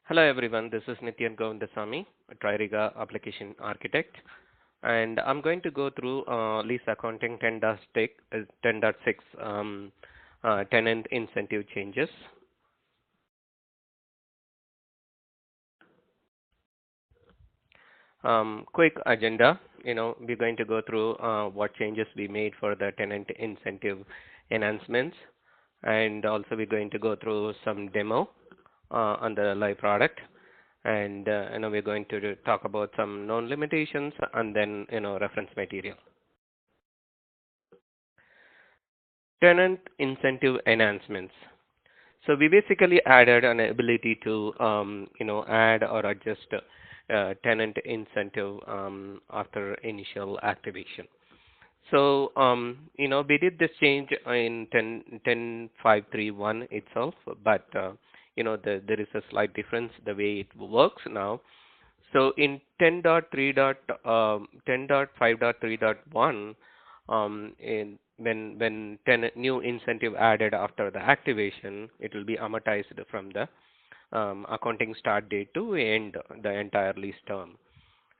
Hello everyone, this is Nityan Govindasamy, a TRIRIGA application architect, and I'm going to go through Lease Accounting 10.6 tenant incentive changes. Quick agenda, we're going to go through what changes we made for the tenant incentive enhancements, and also we're going to go through some demo on the live product. And we're going to talk about some known limitations and then reference material. Tenant incentive enhancements. So we basically added an ability to add or adjust tenant incentive after initial activation. So we did this change in 10.531 itself, but there is a slight difference the way it works now. So in 10.5.3.1, when new incentive added after the activation, it will be amortized from the accounting start date to end the entire lease term.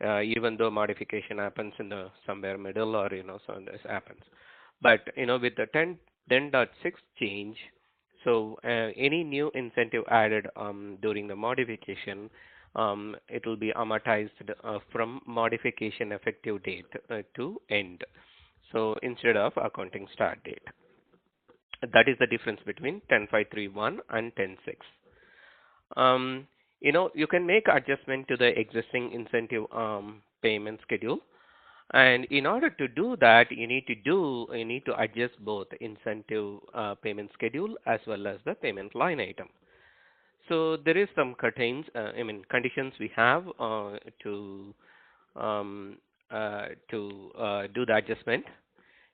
Even though modification happens in the somewhere middle or so this happens, but with the 10.6 change, so any new incentive added during the modification, it will be amortized from modification effective date to end. So instead of accounting start date, that is the difference between 10.531 and 10.6. You can make adjustment to the existing incentive payment schedule. And in order to do that, you need to adjust both incentive payment schedule as well as the payment line item. So there is some conditions we have to do the adjustment.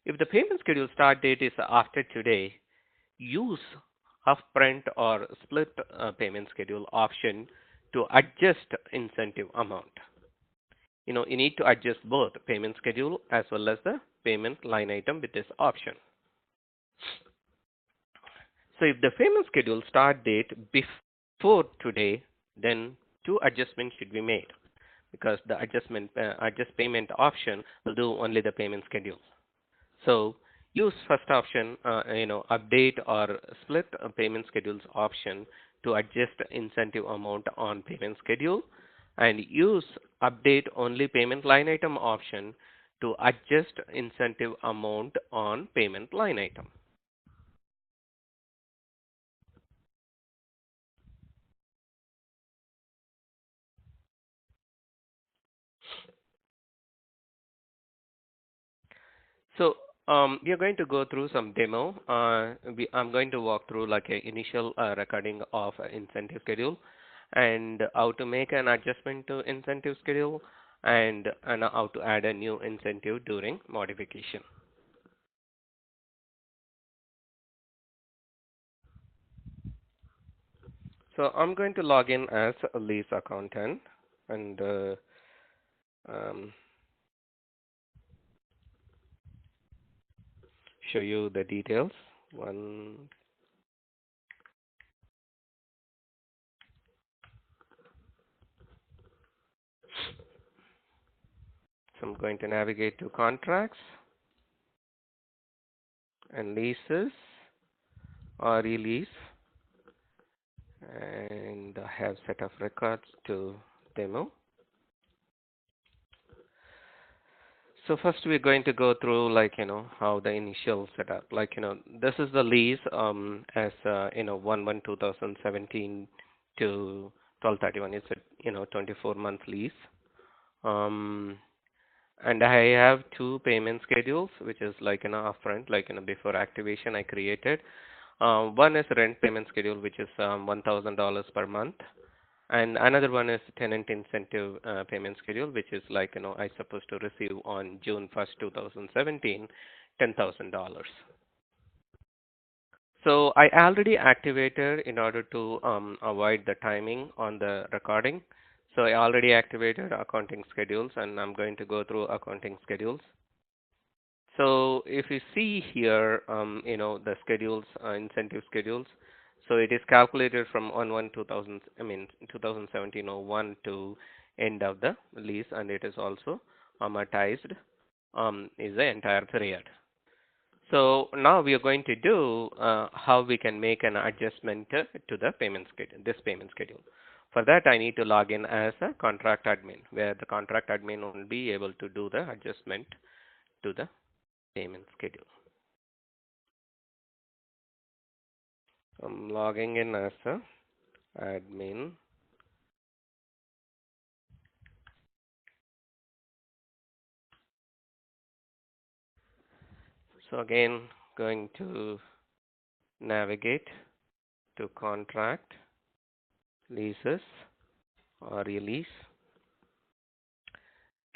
If the payment schedule start date is after today, use upfront or split payment schedule option to adjust incentive amount. You need to adjust both payment schedule as well as the payment line item with this option. So if the payment schedule start date before today, then two adjustments should be made, because the adjust payment option will do only the payment schedule. So use first option, update or split payment schedules option to adjust incentive amount on payment schedule, and use update only payment line item option to adjust incentive amount on payment line item. So we are going to go through some demo. I'm going to walk through like an initial recording of incentive schedule and how to make an adjustment to incentive schedule, and how to add a new incentive during modification. So I'm going to log in as a lease accountant and show you the details. So I'm going to navigate to contracts and leases or release, and I have set of records to demo. So first we're going to go through how the initial setup, this is the lease as 1/1/2017 to 12/31. It's a 24-month lease. And I have two payment schedules, which is upfront, before activation I created. One is rent payment schedule, which is $1,000 per month, and another one is tenant incentive payment schedule, which is I supposed to receive on June 1st, 2017, $10,000. So I already activated in order to avoid the timing on the recording. So I already activated accounting schedules, and I'm going to go through accounting schedules. So if you see here, the schedules, incentive schedules. So it is calculated from 1/1/2000, I mean 2017-01 to end of the lease, and it is also amortized is the entire period. So now we are going to do how we can make an adjustment to the payment schedule, this payment schedule. For that, I need to log in as a contract admin, where the contract admin will be able to do the adjustment to the payment schedule. I'm logging in as a admin. So again, going to navigate to contract, leases, or release,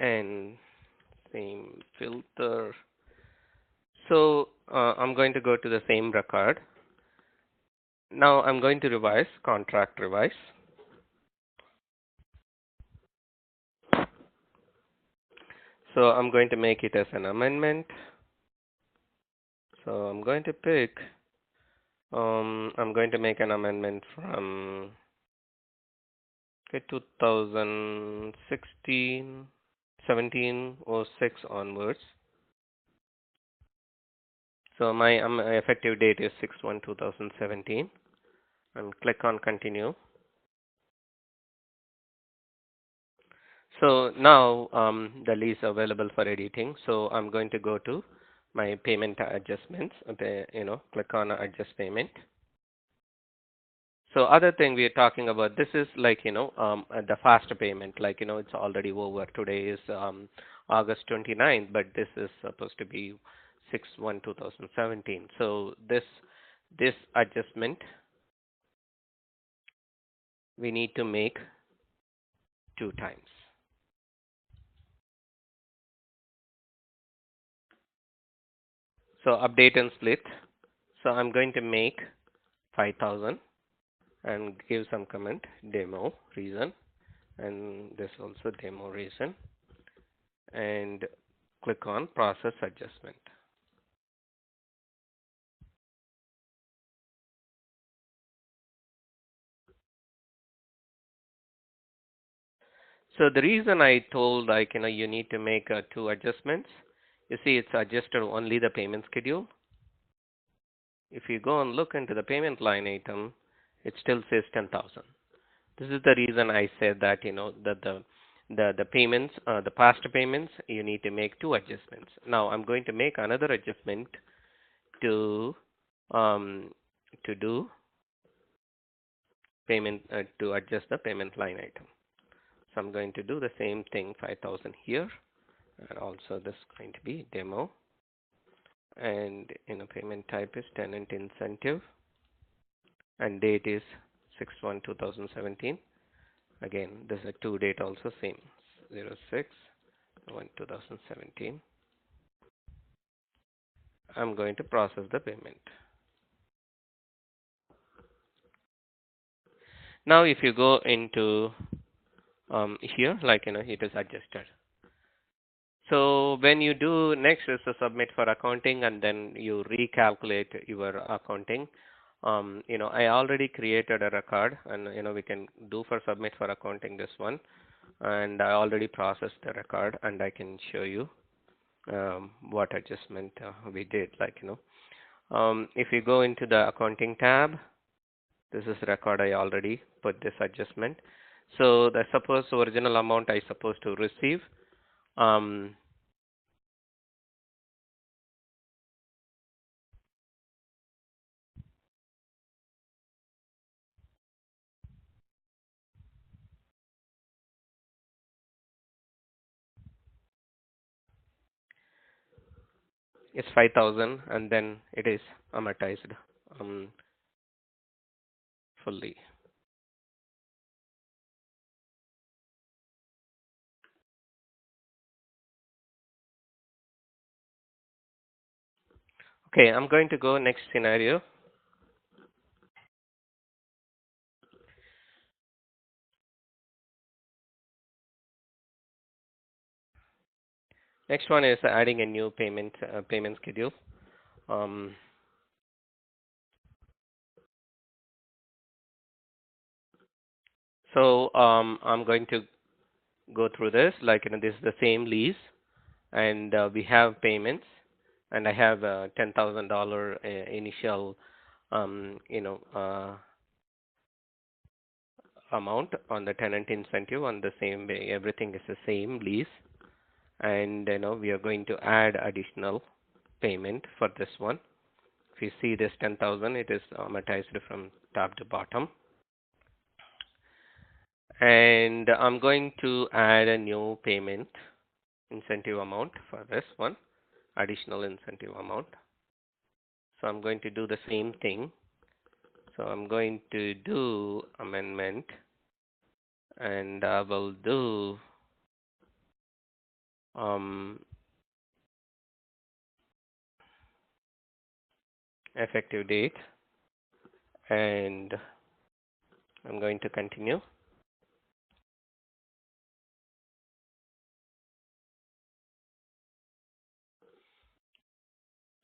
and same filter. So I'm going to go to the same record. Now I'm going to revise, contract revise. So I'm going to make it as an amendment. So I'm going to pick, I'm going to make an amendment from 2016, 17/06 onwards. So my effective date is 6/1/2017, and click on continue. So now the lease available for editing. So I'm going to go to my payment adjustments. Okay, click on adjust payment. So other thing we are talking about, this is like the faster payment. Like it's already over. Today is August 29th, but this is supposed to be 6/1/2017. So this adjustment we need to make 2 times. So update and split. So I'm going to make 5,000 and give some comment, demo reason, and this also demo reason, and click on process adjustment. So the reason I told you need to make 2 adjustments, you see it's adjusted only the payment schedule. If you go and look into the payment line item, it still says 10,000. This is the reason I said that that the payments, the past payments, you need to make 2 adjustments. Now I'm going to make another adjustment to do payment to adjust the payment line item. So I'm going to do the same thing, 5,000 here, and also this is going to be demo, and payment type is tenant incentive, and date is 6/1/2017. Again, this is a to date also same, 06/1/2017. I'm going to process the payment. Now if you go into here, it is adjusted. So when you do next is to submit for accounting, and then you recalculate your accounting. I already created a record, and we can do for submit for accounting this one, and I already processed the record, and I can show you what adjustment we did. If you go into the accounting tab, this is record. I already put this adjustment. So the supposed original amount I supposed to receive. It's 5,000, and then it is amortized fully. Okay, I'm going to go next scenario. Next one is adding a new payment schedule. So I'm going to go through this, like, this is the same lease, and we have payments, and I have a $10,000 initial, amount on the tenant incentive on the same way. Everything is the same lease, and we are going to add additional payment for this one. If you see this 10,000, it is amortized from top to bottom. And I'm going to add a new payment incentive amount for this one, additional incentive amount. So I'm going to do the same thing. So I'm going to do amendment, and I will do effective date, and I'm going to continue.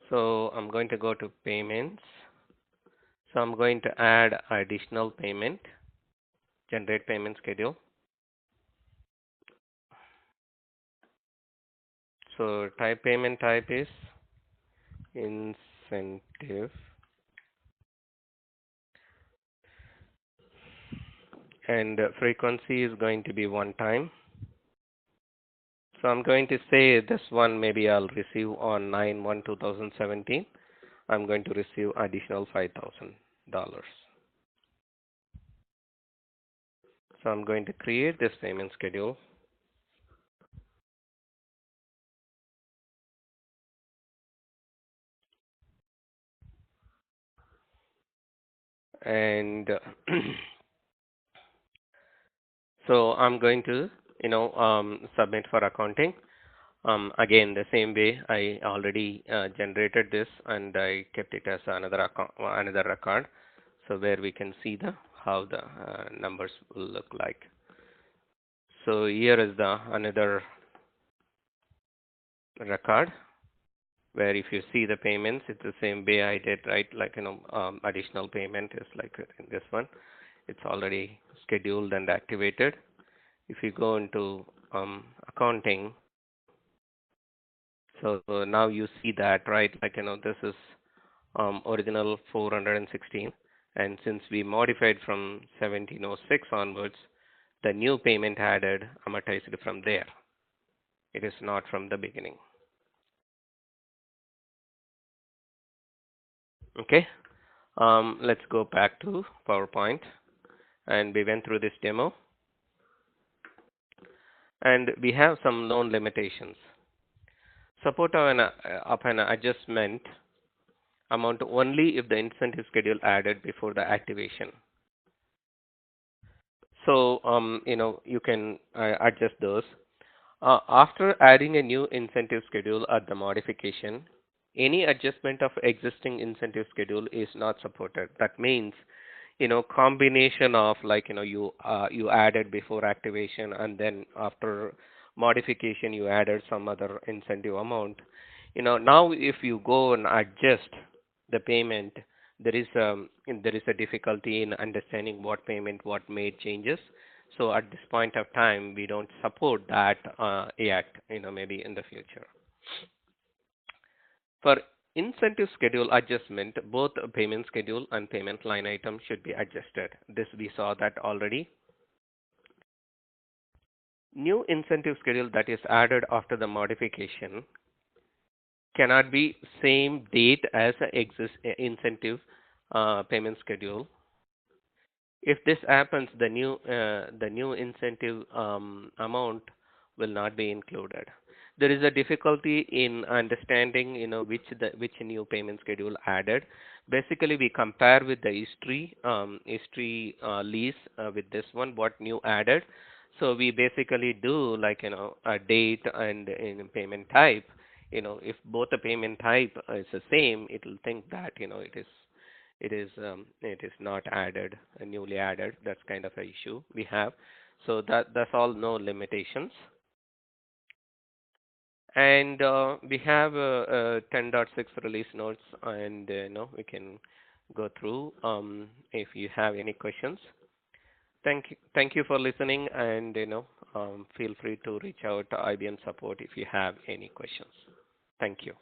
So I'm going to go to payments. So I'm going to add additional payment, generate payment schedule. So payment type is incentive, and frequency is going to be one time. So I'm going to say this one maybe I'll receive on 9/1/2017. I'm going to receive additional $5,000. So I'm going to create this payment schedule. And so I'm going to, submit for accounting. Again, the same way I already generated this, and I kept it as another record, so where we can see how the numbers will look like. So here is the another record, where if you see the payments, it's the same way I did, right? Like, additional payment is like in this one. It's already scheduled and activated. If you go into accounting, so now you see that, right? Like, this is original 416, and since we modified from 1706 onwards, the new payment added amortized from there. It is not from the beginning. Okay. Let's go back to PowerPoint, and we went through this demo, and we have some known limitations. Support of an adjustment amount only if the incentive schedule added before the activation. So you can adjust those. After adding a new incentive schedule at the modification, any adjustment of existing incentive schedule is not supported. That means, combination of, like, you added before activation, and then after modification you added some other incentive amount. Now if you go and adjust the payment, there is a difficulty in understanding what payment, what made changes. So at this point of time, we don't support that yet, maybe in the future. For incentive schedule adjustment, both payment schedule and payment line item should be adjusted. This we saw that already. New incentive schedule that is added after the modification cannot be same date as incentive payment schedule. If this happens, the new incentive amount will not be included. There is a difficulty in understanding, which new payment schedule added. Basically, we compare with the history lease with this one, what new added. So we basically do, like, a date and in payment type. If both the payment type is the same, it will think that it is not added, newly added. That's kind of an issue we have. So that's all, no limitations. And we have 10.6 release notes, and we can go through if you have any questions. Thank you for listening, and feel free to reach out to IBM support if you have any questions. Thank you.